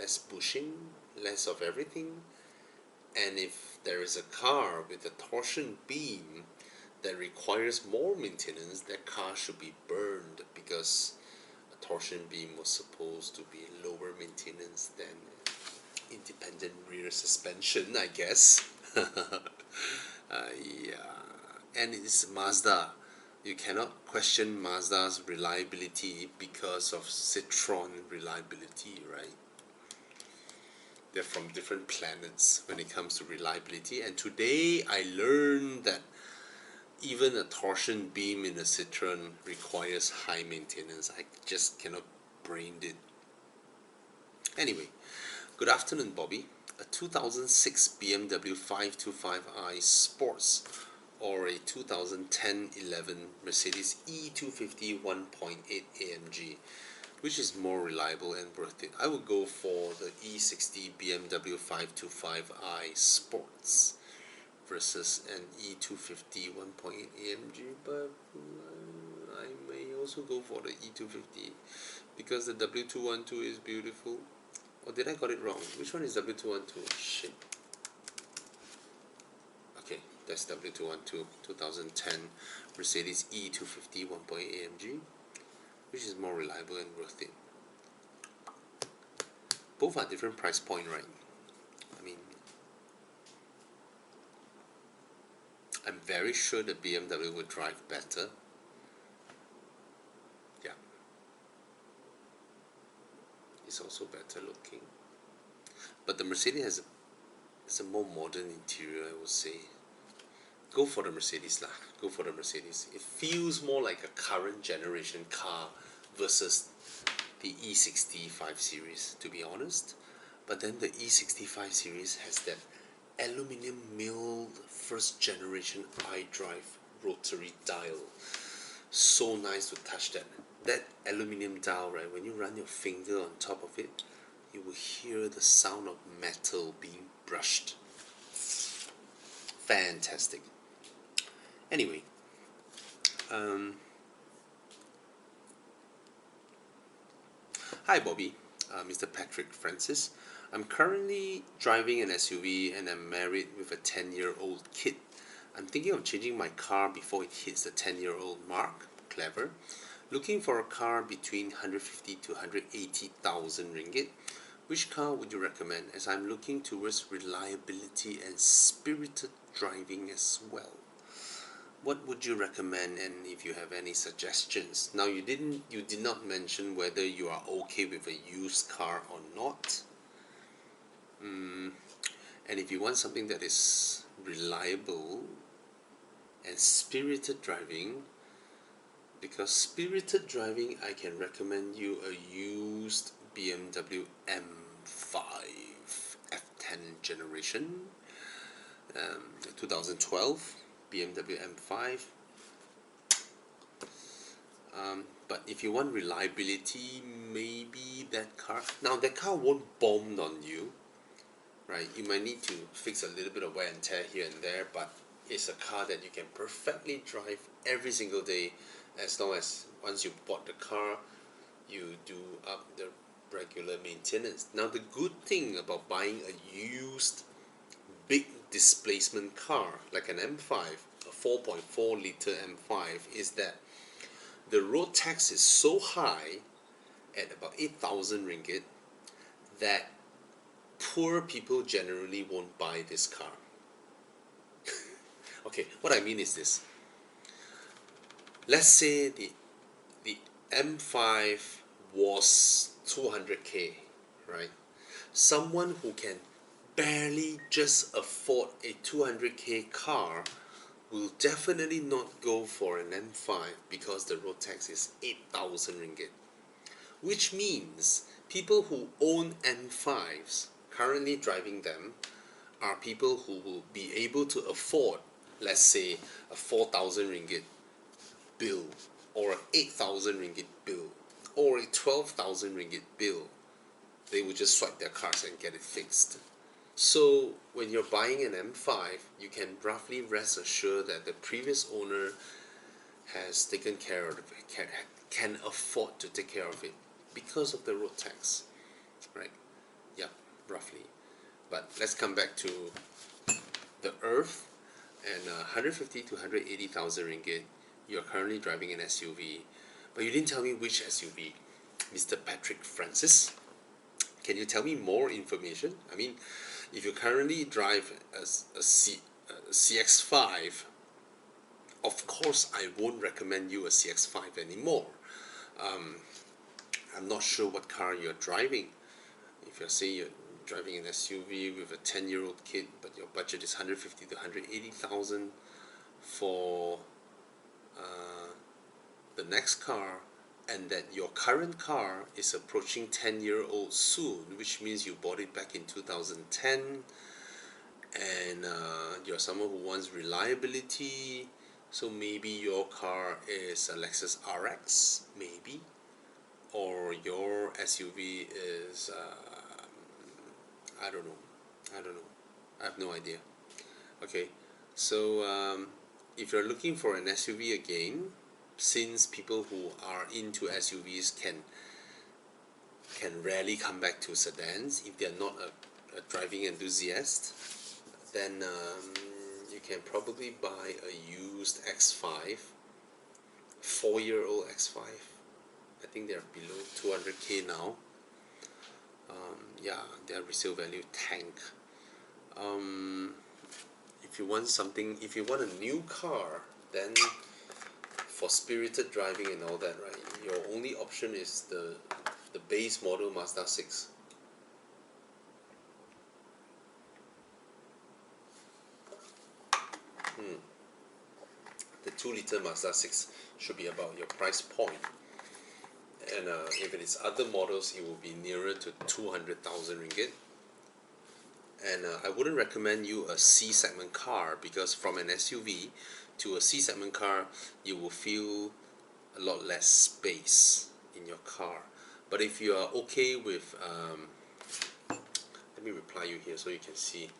less bushing, less of everything. And if there is a car with a torsion beam that requires more maintenance, that car should be burned, because a torsion beam was supposed to be lower maintenance than independent rear suspension, I guess. Yeah, and it's Mazda. You cannot question Mazda's reliability because of Citroen reliability, right? They're from different planets when it comes to reliability. And today I learned that even a torsion beam in a Citroen requires high maintenance. I just cannot brain it. Anyway, good afternoon, Bobby. A 2006 BMW 525i Sports or a 2010-11 Mercedes E250 1.8 AMG, which is more reliable and worth it? I would go for the E60 BMW 525i Sports versus an E250 1.8 AMG, but I may also go for the E250 because the W212 is beautiful. Or did I got it wrong? Which one is W212? Shit. Okay, that's W212 2010 Mercedes E250 1.8 AMG, which is more reliable and worth it. Both are different price point, right? I mean, I'm very sure the BMW would drive better. Yeah, it's also better looking. But the Mercedes has a more modern interior, I would say. Go for the Mercedes lah. Go for the Mercedes. It feels more like a current generation car versus the E65 series, to be honest. But then the E65 series has that aluminium milled first generation iDrive rotary dial. So nice to touch that. That aluminium dial, right, when you run your finger on top of it, you will hear the sound of metal being brushed. Fantastic. Anyway, hi Bobby, Mr. Patrick Francis. I'm currently driving an SUV and I'm married with a 10-year-old kid. I'm thinking of changing my car before it hits the 10-year-old mark. Clever. Looking for a car between 150 to 180,000 ringgit. Which car would you recommend, as I'm looking towards reliability and spirited driving as well? What would you recommend, and if you have any suggestions? Now you did not mention whether you are okay with a used car or not. And if you want something that is reliable and spirited driving, because spirited driving, I can recommend you a used BMW M5 F10 generation, 2012 BMW M5. But if you want reliability, maybe that car. Now that car won't bomb on you, right? You might need to fix a little bit of wear and tear here and there, but it's a car that you can perfectly drive every single day, as long as once you bought the car, you do up the regular maintenance. Now the good thing about buying a used big displacement car like an M5, a 4.4 liter M5, is that the road tax is so high at about 8,000 ringgit that poor people generally won't buy this car. Okay, what I mean is this. Let's say the M5 was 200k, right? Someone who can barely just afford a 200k car will definitely not go for an M5 because the road tax is 8,000 ringgit. Which means people who own M5s, currently driving them, are people who will be able to afford, let's say, a 4,000 ringgit bill, or an 8,000 ringgit bill, or a 12,000 ringgit bill. They will just swipe their cards and get it fixed. So when you're buying an M5, you can roughly rest assured that the previous owner has taken care of it, can afford to take care of it because of the road tax, right? Yeah. roughly. But let's come back to the Earth, and 150 to 180,000 ringgit. You're currently driving an SUV, but you didn't tell me which SUV, Mr. Patrick Francis. Can you tell me more information? I mean, if you currently drive a CX-5, of course I won't recommend you a CX-5 anymore. I'm not sure what car you're driving. If you're saying you're driving an SUV with a 10-year-old kid, but your budget is 150 to 180,000 for the next car, and that your current car is approaching 10-year-old soon, which means you bought it back in 2010, and you're someone who wants reliability, so maybe your car is a Lexus RX, maybe, or your SUV is I don't know, I have no idea. Okay, so if you're looking for an SUV again, since people who are into SUVs can rarely come back to sedans if they're not a driving enthusiast, then you can probably buy a used X5, 4-year-old X5. I think they're below 200k now. Yeah, their resale value tank. If you want a new car, then for spirited driving and all that, right, your only option is the base model Mazda 6. The 2-liter Mazda 6 should be about your price point. And if it is other models, it will be nearer to 200,000 ringgit. And I wouldn't recommend you a C segment car, because from an SUV to a C segment car, you will feel a lot less space in your car. But if you are okay with, let me reply you here so you can see.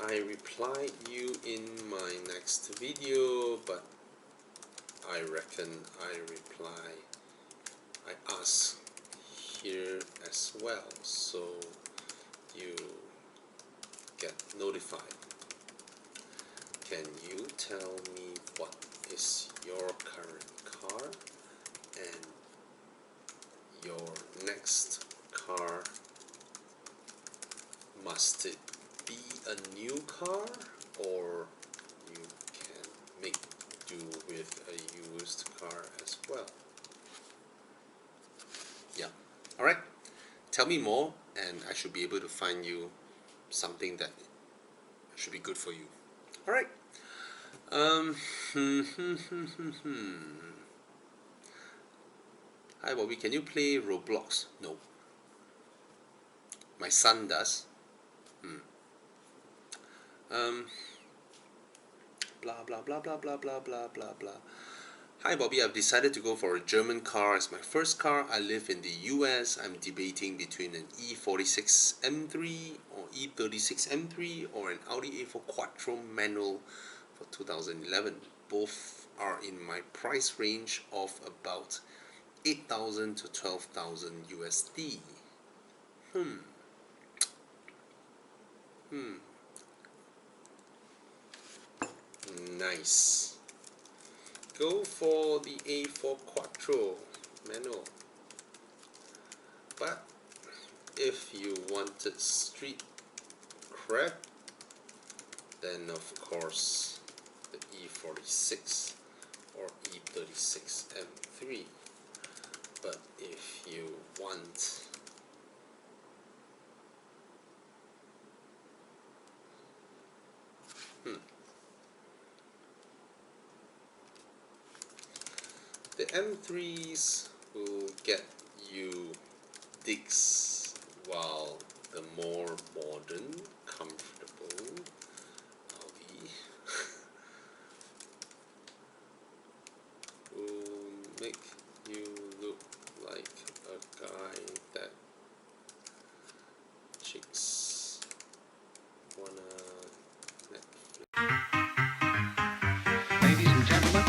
I replied you in my next video, but I reckon I ask here as well, so you get notified. Can you tell me what is your current car and your next car? Must it be a new car, or you can make do with a used car as well? Yeah. Alright, tell me more and I should be able to find you something that should be good for you. Alright. Hi Bobby, can you play Roblox? No. My son does. Blah blah blah blah blah blah blah blah blah. Hi Bobby, I've decided to go for a German car as my first car. I live in the US. I'm debating between an E46 M3 or E36 M3 or an Audi A4 Quattro manual for 2011. Both are in my price range of about 8,000 to 12,000 USD. Nice. Go for the A4 Quattro manual. But if you wanted street cred, then of course the E46 or E36 M3. But if you want the M3s will get you digs, while the more modern, comfortable Audi will make you look like a guy that chicks wanna Netflix. Ladies and gentlemen,